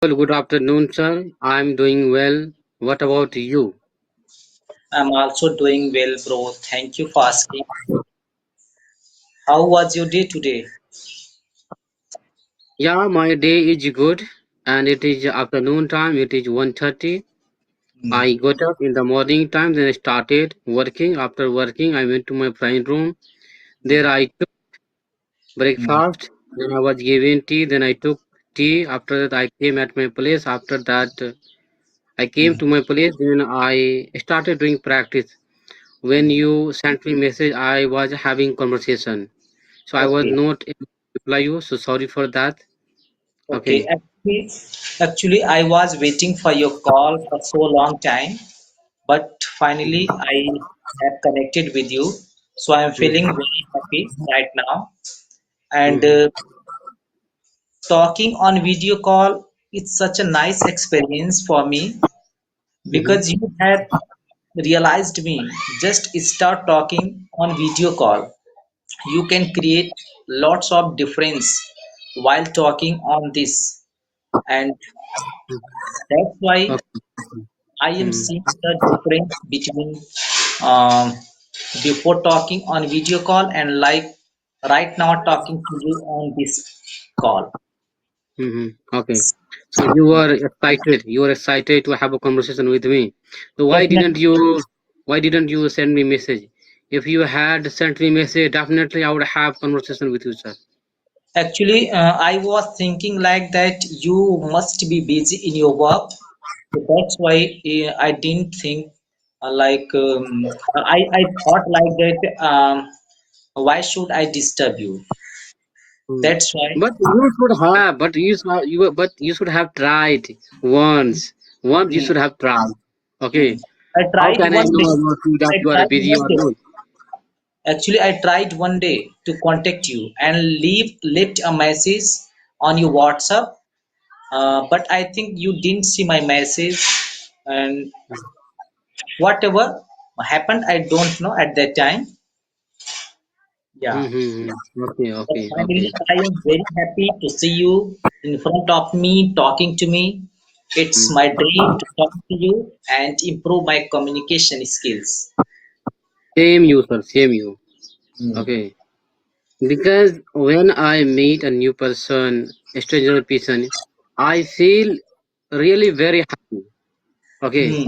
Well, good afternoon, sir. I'm doing well. What about you? I'm also doing well, bro. Thank you for asking. How was your day today? Yeah, my day is good, and it is afternoon time. It is 1:30. Hmm. I got up in the morning time, then I started working. After working, I went to my friend room. There I took Hmm. breakfast. Then I was given tea. Then I took tea. After that, I came at my place. After that, I came Hmm. to my place. Then I started doing practice. When Hmm. you sent me message, I was having conversation. So I was Okay. not able to reply you. So sorry for that. Okay. Okay. Actually, I was waiting for your call for so long time, but finally I have connected with you. So I'm feeling Mhm, very happy right now. And mhm, talking on video call, it's such a nice experience for me mhm, because you have realized me. Just start talking on video call. You can create lots of difference while talking on this, and that's why okay. I am Mhm, seeing the difference between um, before talking on video call and like right now talking to you on this call. mhm, okay. So you were excited. You were excited to have a conversation with me. So Definitely. why didn't you send me message? If you had sent me message, definitely I would have conversation with you, sir. Actually, I was thinking like that you must be busy in your work. So that's why I didn't think I thought like that. Why should I disturb you? Mm. That's why. But you should have tried once. Once you Mm, should have tried. Okay. mm. I How tried can I one know day. about you that I you are tried busy one or day. not? Actually, I tried one day to contact you and leave left a message on your WhatsApp. But I think you didn't see my message, and whatever happened, I don't know at that time. Yeah. Mm-hmm. Okay, But okay, okay. finally, I am very happy to see you in front of me, talking to me. It's Mm. my dream to talk to you and improve my communication skills. Same you, sir. Same you. Hmm. Okay. Because when I meet a new person, a stranger person, I feel really very happy. Okay. Hmm.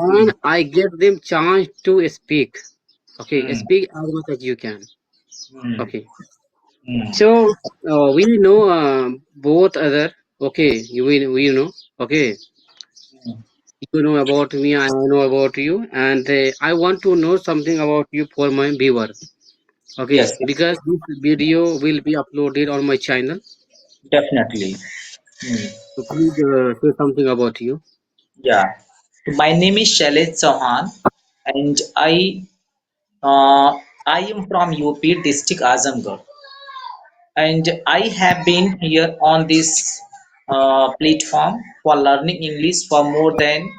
Hmm. And I give them chance to speak. Okay. Hmm. Speak as much as you can. Hmm. Okay. Hmm. So we know both other. Okay. We know. Okay. Hmm. You know about me. I know about you, and I want to know something about you for my viewer. Okay, Yes, because this video will be uploaded on my channel. definitely. Hmm. So please say something about you. Yeah. My name is Shailesh Chauhan, and I am from UP district Azamgarh, and I have been here on this platform for learning English for more than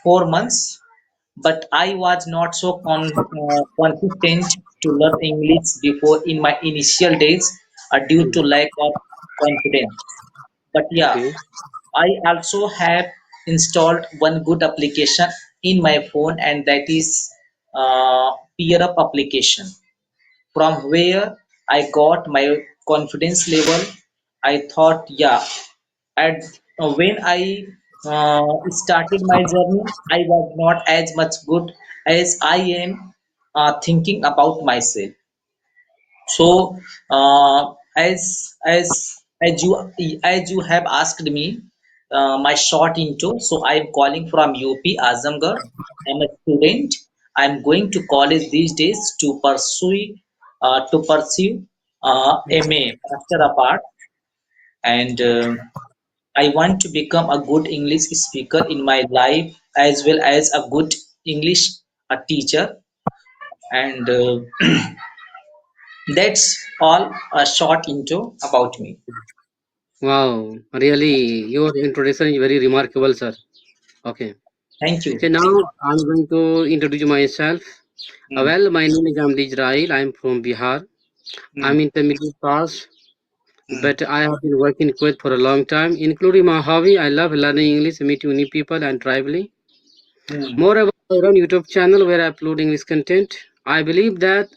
4 months. But I was not so confident to learn English before in my initial days due to Mhm. lack of confidence. But yeah, Okay. I also have installed one good application in my phone, and that is Peer Up application, from where I got my confidence level. I thought, yeah, at when I started my journey, I was not as much good as I am thinking about myself. So, as you have asked me, my short intro. So I am calling from UP Azamgarh. I'm a student. I'm going to college these days to pursue MA Master of Art, and I want to become a good English speaker in my life as well as a good English teacher. And that's all a short intro about me. Wow. Really, your introduction is very remarkable, sir. Okay. Thank So you. now Thank you. I'm going to introduce myself. Hmm. Well, my name is Amdi Israel. I'm from Bihar. I'm Hmm. intermediate pass. mm, but I have been working in Kuwait for a long time, including my hobby. I love learning English, meeting new people, and traveling. mm, Moreover, I run YouTube channel where I upload English content. I believe that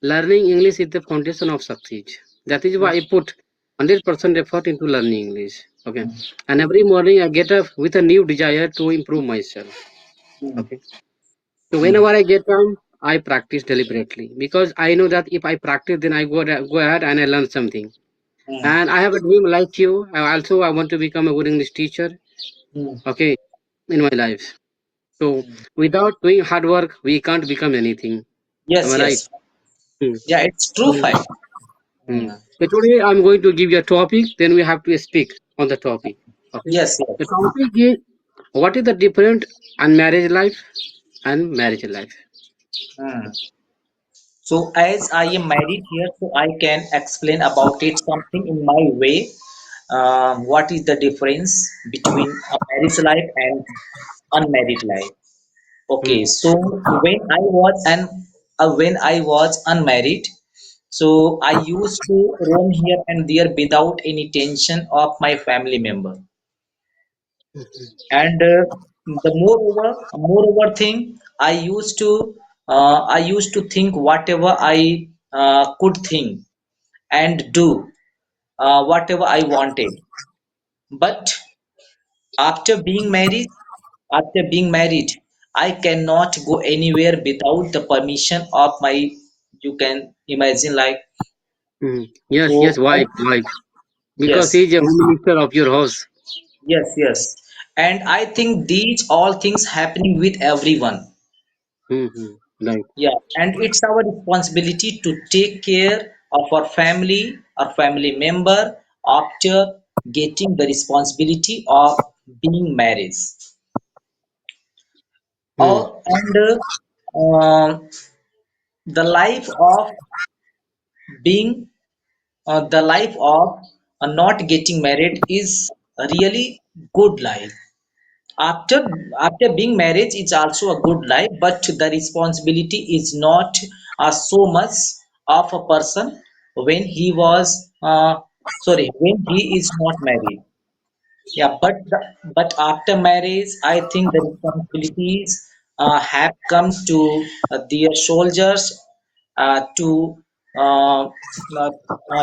learning English is the foundation of success. That is why I put 100% effort into learning English. Okay, and every morning I get up with a new desire to improve myself. mm, Okay, so mm, whenever I get time, I practice deliberately because I know that if I practice, then I go ahead and I learn something. mm, And I have a dream like you. I want to become a good English teacher. mm. Okay, in my life. So Mm. without doing hard work, we can't become anything. Am Yes, I right? yes. Hmm. Yeah, it's true So, fact. hmm. Mm. So today I'm going to give you a topic. Then we have to speak on the topic. Okay. Yes, The yes. topic is what is the difference on marriage life and marriage life. Mm. So as I am married here, so I can explain about it something in my way. What is the difference between a marriage life and unmarried life? Okay, Hmm. so when I was unmarried, so I used to roam here and there without any tension of my family member. And the moreover thing, I used to think whatever I could think and do whatever I wanted. But after being married, after being married, I cannot go anywhere without the permission of my, you can imagine like, Hmm. Yes, so yes, wife. Because yes, he's a home minister of your house. yes. And I think these all things happening with everyone. Hmm. Right. Yeah, and it's our responsibility to take care of our family member after getting the responsibility of being married. Hmm. And the life of being, the life of not getting married is a really good life. After being married, it's also a good life, but the responsibility is not so much of a person when he was when he is not married. Yeah, but after marriage, I think the responsibilities have come to their soldiers to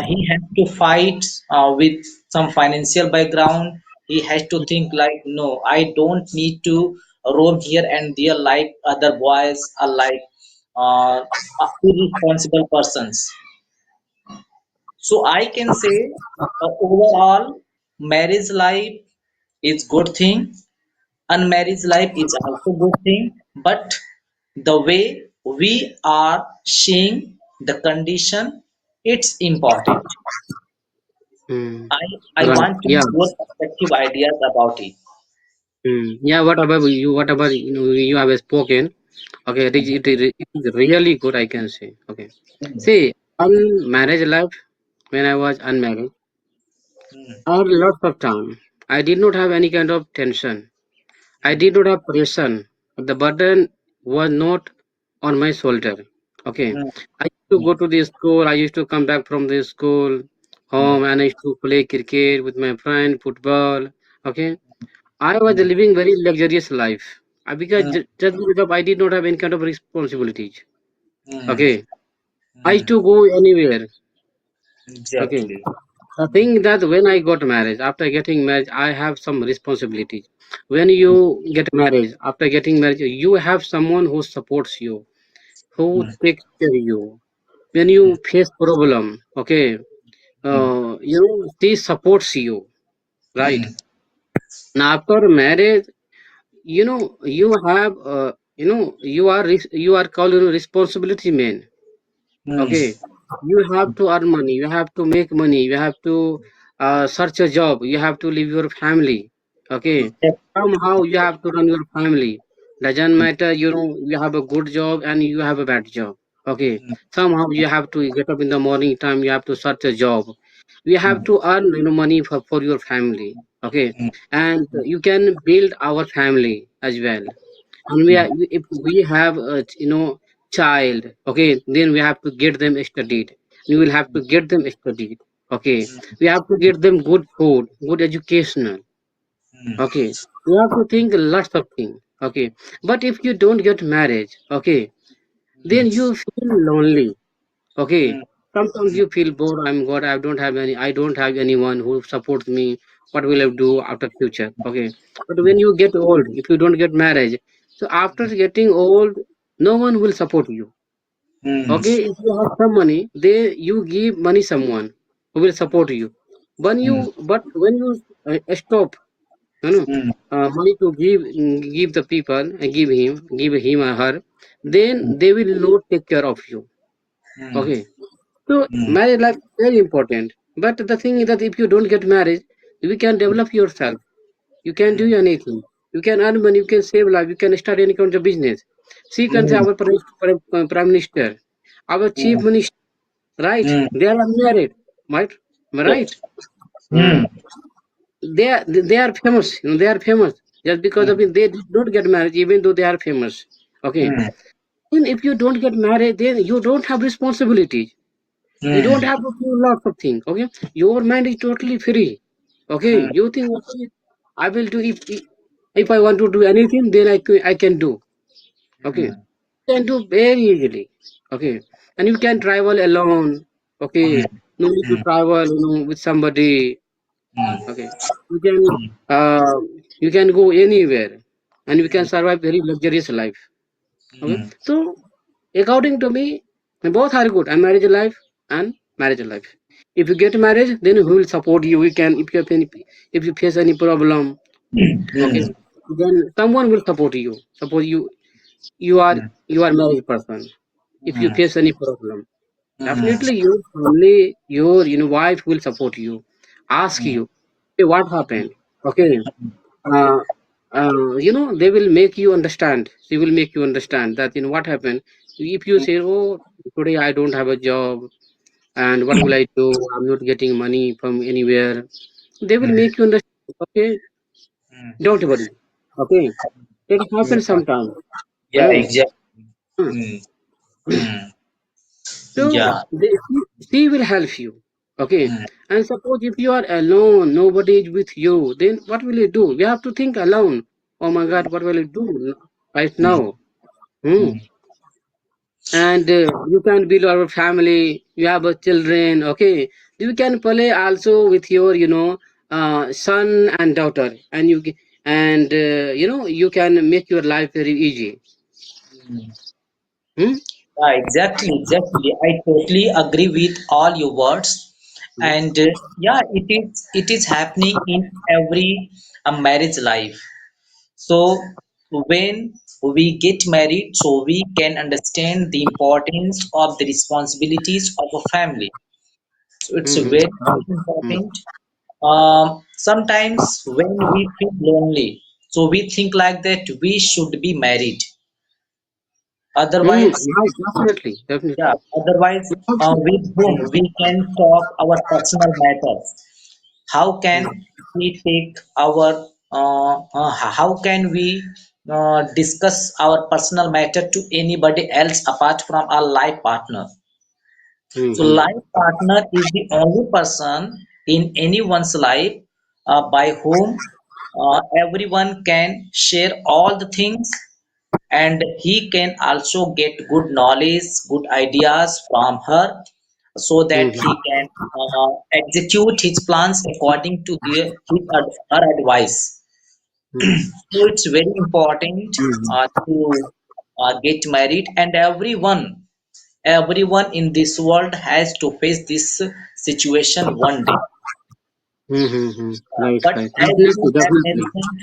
he has to fight with some financial background. He has to think like, no, I don't need to roam here and there like other boys are like irresponsible persons. So I can say overall, marriage life is good thing. Unmarried life is also good thing. But the way we are seeing the condition, it's important. Hmm. I I Right. want to Yeah. know your perspective ideas about it. Hmm. Yeah. Whatever you, whatever you have spoken. Okay. It is really good. I can say. Okay. Mm, See, on marriage life, when I was unmarried, mm, I had lots of time. I did not have any kind of tension. I mm, did not have pressure. The burden was not on my shoulder. Okay. mm, I used to go to the school. I used to come back from the school mm, home and I used to play cricket with my friend, football. Okay. I was mm, living very luxurious life. Because mm, just because I did not have any kind of responsibilities. mm, Okay. I used mm. to go anywhere. Okay. Exactly. The Mm, thing that when I got married, after getting married, I have some responsibilities. When you get married, after getting married, you have someone who supports you, who mm, takes care of you. When mm, you face problem, okay, mm, she supports you, right? mm, Now after marriage, you are called responsibility man. Okay, mm, you have to earn money, you have to make money, you have to search a job, you have to leave your family. Okay, mm, somehow you have to run your family. Doesn't matter, you have a good job and you have a bad job. Okay, mm, somehow you have to get up in the morning time, you have to search a job, you have mm, to earn money for your family. Okay, mm, and you can build our family as well. And mm, if we have a child, okay, then we have to get them studied, we will have to get them studied. Okay, we have to get them good food, good educational. mm, Okay, we have to think lots of things. Okay, but if you don't get marriage, okay, then you feel lonely. Okay, mm, sometimes you feel bored. I'm God. I don't have anyone who supports me. What will I do after future? Okay, but when you get old, if you don't get marriage, so after getting old, no one will support you. mm, Okay, if you have some money, you give money someone who will support you. mm, When you stop, you know, mm, money to give the people and give him or her, then they will not take care of you. mm, Okay, so mm, marriage life is very important. But the thing is that if you don't get married, you can develop yourself. You can do anything. You can earn money. You can save life. You can start any kind of business. See, you can say mm, our prime minister, our chief mm, minister, right? mm, They are unmarried, right? Am I yes. right? Mm, Hmm. They are famous. They are famous just because of mm, it. They did not get married, even though they are famous. Okay. mm, And if you don't get married, then you don't have responsibilities. You don't mm, have to do lots of things. Okay, your mind is totally free. Okay, mm, you think, okay, I will do if I want to do anything, then I can do. Okay, mm, can do very easily. Okay, and you can travel alone. mm, Okay, no need to mm, travel, with somebody. mm, Okay, you can uh, you can go anywhere, and you can survive very luxurious life. Okay, mm, so according to me, both are good. And marriage life and marriage life. If you get married, then who will support you? We can if you face any problem, okay, mm, then someone will support you. Suppose you are mm, you are married person. If you mm, face any problem, mm, definitely your family, your wife will support you. Ask mm, you, hey, what happened? Okay, uh, they will make you understand. She will make you understand that what happened. If you say, oh, today I don't have a job, and what will I do? I'm not getting money from anywhere. They will mm, make you understand. Okay, mm. don't worry. Okay, it Yeah, happens sometimes. yeah, exactly. Hmm. Mm, mm, So yeah. she will help you. Okay, Mm, and suppose if you are alone, nobody is with you, then what will you do? You have to think alone. Oh my God, what will you do right mm, now? Hmm. mm, And you can build our family. You have children. Okay, you can play also with your son and daughter, and you can make your life very easy. mm. Hmm? Yeah, exactly, exactly. I totally agree with all your words, Hmm? and yeah, it is happening in every marriage life. So when we get married, so we can understand the importance of the responsibilities of a family. So it's Hmm. very, Right. very Hmm. important. Sometimes when we feel lonely, so we think like that we should be married. Hmm. Otherwise, Right. Definitely. yeah, Definitely. otherwise, You have to- with whom we can talk our personal matters. How Hmm. can we take how can we discuss our personal matter to anybody else apart from our life partner? Hmm. So, Hmm. life partner is the only person in anyone's life by whom everyone can share all the things, and he can also get good knowledge, good ideas from her, so Hmm. that he can execute his plans according to her advice. Hmm. So it's very important Hmm. to get married, and everyone in this world has to face this situation one day. Hmm. Hmm. Hmm. Right. But Right. as Definitely. you have Definitely. mentioned,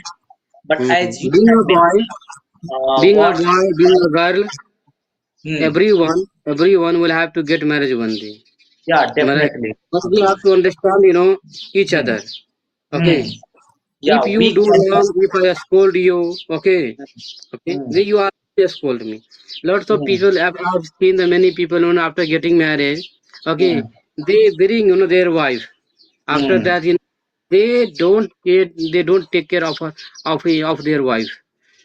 but Hmm. as you Being have a boy, mentioned, what? being a girl, Hmm, everyone will have to get married one day. yeah, Am I right? definitely. But we have to understand, each Hmm, other. Okay. hmm. If Yeah, you we do can. wrong, if I scold you, okay, okay, Hmm, then you are just scold me. Lots of hmm, people I've seen the many people, after getting married, okay, hmm, they bring their wife. After hmm, that, they don't take care of their wife.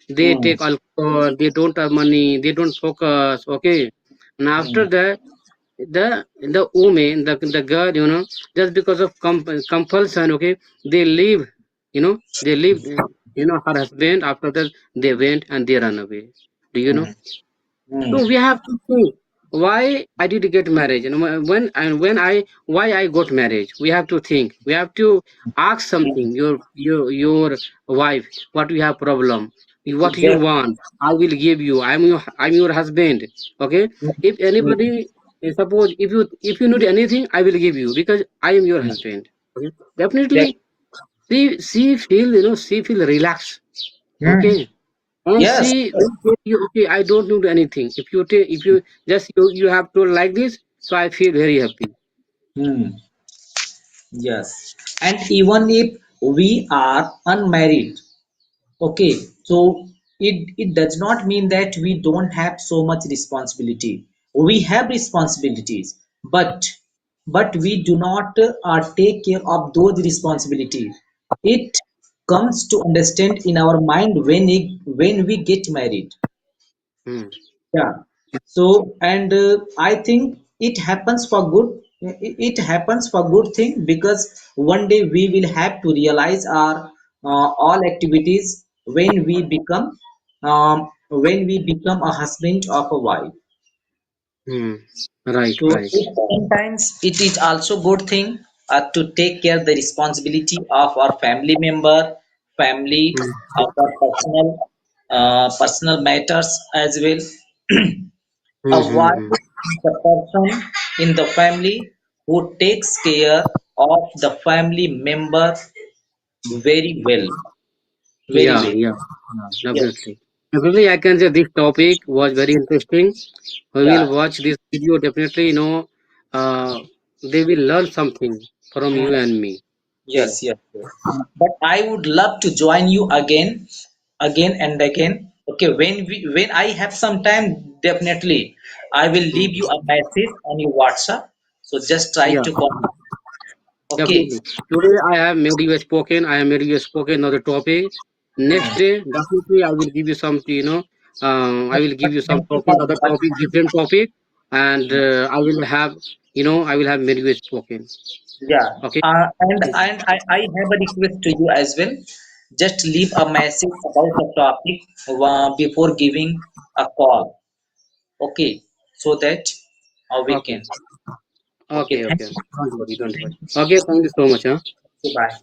They hmm, take alcohol. They don't have money. They don't focus. Okay, and after hmm, that, the woman, the girl, just because of compulsion, okay, they leave, they leave, her husband. After that, they went and they run away. Do you know? mm, mm, So we have to think why I did get married. Why I got married. We have to think. We have to ask mm. something. Your wife. What you have problem? What you Exactly. want? I will give you. I'm your husband. Okay. If Mm, anybody, suppose if you need anything, I will give you because I am your mm. husband. Okay. Definitely, Exactly. she feel relaxed. Mm. Okay, and Yes. she will tell you, okay, I don't do anything. If you just you have told like this, so I feel very happy. Mm. Yes. And even if we are unmarried, okay, so it does not mean that we don't have so much responsibility. We have responsibilities, but we do not take care of those responsibilities. It comes to understand in our mind when we get married. Hmm. Yeah. So, and I think it happens for good. It happens for good thing because one day we will have to realize our all activities when we become a husband of a wife. Hmm. Right, So right. sometimes it is also good thing to take care the responsibility of our family member, family, Hmm. of our personal matters as well. A Hmm, hmm, wife hmm. is the person in the family who takes care of the family member very well, very Yeah, well. yeah, Yes. definitely. Definitely, I can say this topic was very interesting. We will Yeah. watch this video. Definitely, they will learn something from you Mm. and me. Okay. Yes, yes, yes. But I would love to join you again and again. Okay, when I have some time, definitely I will Hmm. leave you a message on your WhatsApp. So just try Yeah. to call me. Okay. Definitely. Today I have made you spoken. I have made you spoken another topic. Next Mm. day, definitely I will give you some, I will give you some Thank you topic, for other inviting topic, me. different topic, and I will have made you spoken. Yeah, Okay. and I have a request to you as well. Just leave a message about the topic before giving a call. Okay, so that we Okay. can. Okay, Okay. thank Okay. you. Don't worry. Don't worry. Thank you. Okay. Thank you so much. Huh? Bye.